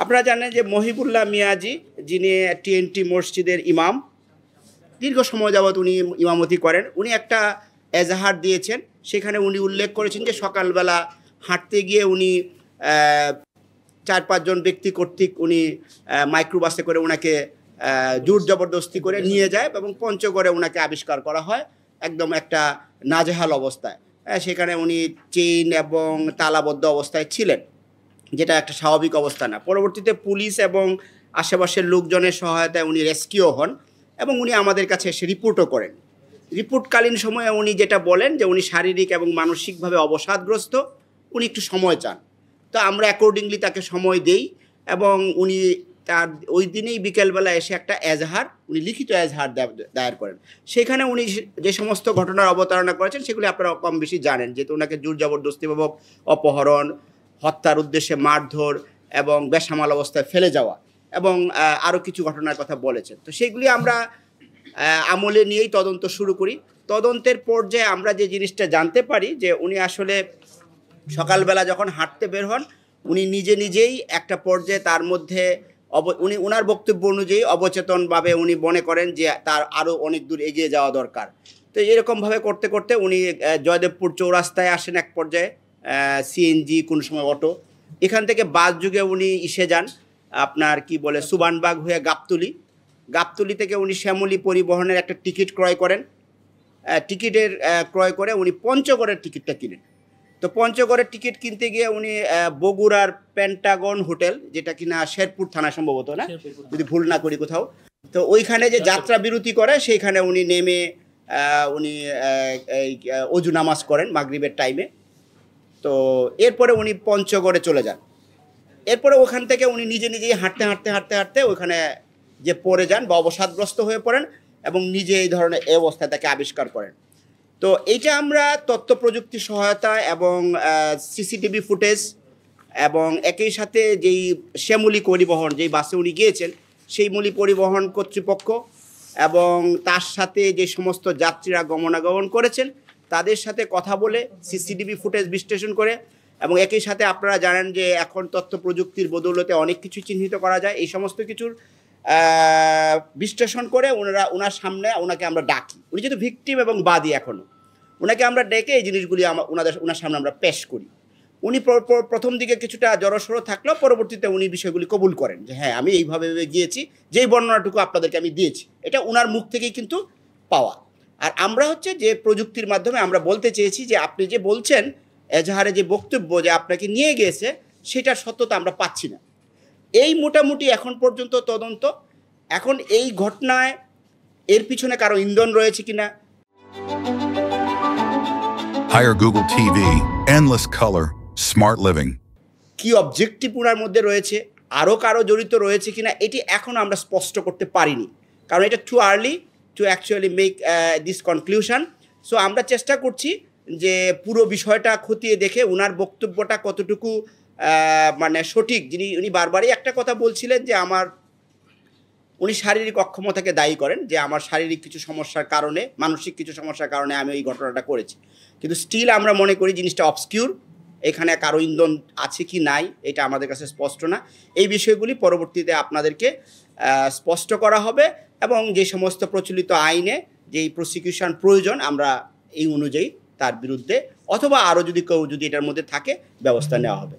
আপনারা জানেন যে মহিবুল্লাহ মিয়াজি, যিনি টিএনটি মসজিদের ইমাম, দীর্ঘ সময় যাবৎ উনি ইমামতি করেন, উনি একটা এজাহার দিয়েছেন। সেখানে উনি উল্লেখ করেছেন যে সকালবেলা হাঁটতে গিয়ে উনি 4-5 জন ব্যক্তি কর্তৃক উনি মাইক্রোবাসে করে ওনাকে জোর জবরদস্তি করে নিয়ে যায় এবং পঞ্চগড়ে ওনাকে আবিষ্কার করা হয় একদম একটা নাজেহাল অবস্থায়। সেখানে উনি চেইন এবং তালাবদ্ধ অবস্থায় ছিলেন, যেটা একটা স্বাভাবিক অবস্থা না। পরবর্তীতে পুলিশ এবং আশেপাশের লোকজনের সহায়তায় উনি রেস্কিউ হন এবং উনি আমাদের কাছে এসে রিপোর্টও করেন। রিপোর্টকালীন সময়ে উনি যেটা বলেন যে উনি শারীরিক এবং মানসিকভাবে অবসাদগ্রস্ত, উনি একটু সময় চান। তো আমরা অ্যাকর্ডিংলি তাকে সময় দেই এবং উনি তার ওই দিনেই বিকেলবেলা এসে একটা উনি লিখিত এজাহার দায়ের করেন। সেখানে উনি যে সমস্ত ঘটনার অবতারণা করেছেন সেগুলি আপনারা কম বেশি জানেন, যেহেতু ওনাকে জোর জবরদস্তিপূর্বক অপহরণ, হত্যার উদ্দেশ্যে মারধর এবং বেসামাল অবস্থায় ফেলে যাওয়া এবং আরও কিছু ঘটনার কথা বলেছেন। তো সেগুলি আমরা আমলে নিয়েই তদন্ত শুরু করি। তদন্তের পর্যায়ে আমরা যে জিনিসটা জানতে পারি যে উনি আসলে সকালবেলা যখন হাঁটতে বের হন, উনি নিজেই একটা পর্যায়ে তার মধ্যে উনি ওনার বক্তব্য অনুযায়ী অবচেতনভাবে উনি মনে করেন যে তার আরও অনেক দূর এগিয়ে যাওয়া দরকার। তো এরকমভাবে করতে করতে উনি জয়দেবপুর চৌরাস্তায় আসেন এক পর্যায়ে, সিএনজি কোন সময় অটো, এখান থেকে বাস যুগে উনি যান আপনার সুবানবাগ হয়ে গাবতলি থেকে উনি শ্যামলী পরিবহনের একটা টিকিট ক্রয় করেন। টিকিটের ক্রয় করে উনি পঞ্চগড়ের টিকিটটা কিনেন। তো পঞ্চগড়ের টিকিট কিনতে গিয়ে উনি বগুড়ার পেন্টাগন হোটেল, যেটা কিনা শেরপুর থানা সম্ভবত, না যদি ভুল না করি কোথাও, তো ওইখানে যে যাত্রা বিরতি করে সেইখানে উনি নেমে উনি এই অজু নামাজ করেন মাগরিবের টাইমে। তো এরপরে উনি পঞ্চগড়ে চলে যান। এরপরে ওখান থেকে উনি নিজেই হাঁটতে ওইখানে যে পড়ে যান বা অবসাদগ্রস্ত হয়ে পড়েন এবং নিজে এই ধরনের অবস্থায় তাকে আবিষ্কার করেন। তো এইটা আমরা তথ্য প্রযুক্তির সহায়তা এবং সিসিটিভি ফুটেজ এবং একই সাথে যেই শ্যামলী পরিবহন, যেই বাসে উনি গিয়েছেন সেই শ্যামলী পরিবহন কর্তৃপক্ষ এবং তার সাথে যে সমস্ত যাত্রীরা গমনাগমন করেছেন তাদের সাথে কথা বলে সিসিটিভি ফুটেজ বিশ্লেষণ করে এবং একই সাথে আপনারা জানেন যে এখন তথ্য প্রযুক্তির বদৌলতে অনেক কিছু চিহ্নিত করা যায়, এই সমস্ত কিছুর বিশ্লেষণ করে ওনার সামনে ওনাকে আমরা ডাকি। উনি যেহেতু ভিকটিম এবং বাদী, এখনও ওনাকে আমরা ডেকে এই জিনিসগুলি ওনার সামনে আমরা পেশ করি। উনি প্রথম দিকে কিছুটা জড়সড় থাকলেও পরবর্তীতে উনি বিষয়গুলি কবুল করেন যে হ্যাঁ, আমি এইভাবে গিয়েছি, যেই বর্ণনাটুকু আপনাদেরকে আমি দিয়েছি এটা ওনার মুখ থেকেই কিন্তু পাওয়া। আর আমরা যে প্রযুক্তির মাধ্যমে আমরা বলতে চেয়েছি যে আপনি যে বলছেন এজাহারে যে বক্তব্য যে আপনাকে নিয়ে গিয়েছে, সেটার সত্যতা আমরা পাচ্ছি না। এই মোটামুটি এখন পর্যন্ত তদন্ত। এখন এই ঘটনায় এর পিছনে কারো ইন্ধন রয়েছে কিনা, Hire Google TV, endless color, smart living. কি অবজেক্টিভ ওনার মধ্যে রয়েছে, আরও কারো জড়িত রয়েছে কিনা, এটি এখন আমরা স্পষ্ট করতে পারিনি, কারণ এটা too early two actually make this conclusion. So আমরা চেষ্টা করছি যে পুরো বিষয়টা খতিয়ে দেখে ওনার বক্তব্যটা কতটুকু সঠিক। উনি বারবারই একটা কথা বলছিলেন যে উনি শারীরিক অক্ষমতাকে দায়ী করেন, যে আমার শারীরিক কিছু সমস্যার কারণে, মানসিক কিছু সমস্যার কারণে আমি এই ঘটনাটা করেছি। কিন্তু স্টিল আমরা মনে করি জিনিসটা অবস্কিউর, এখানে কারো ইন্ধন আছে কি নাই এটা আমাদের কাছে স্পষ্ট না। এই বিষয়গুলি পরবর্তীতে আপনাদেরকে স্পষ্ট করা হবে এবং যে সমস্ত প্রচলিত আইনে যেই প্রসিকিউশন প্রয়োজন আমরা এই অনুযায়ী তার বিরুদ্ধে অথবা আরও যদি কেউ এটার মধ্যে থাকে ব্যবস্থা নেওয়া হবে।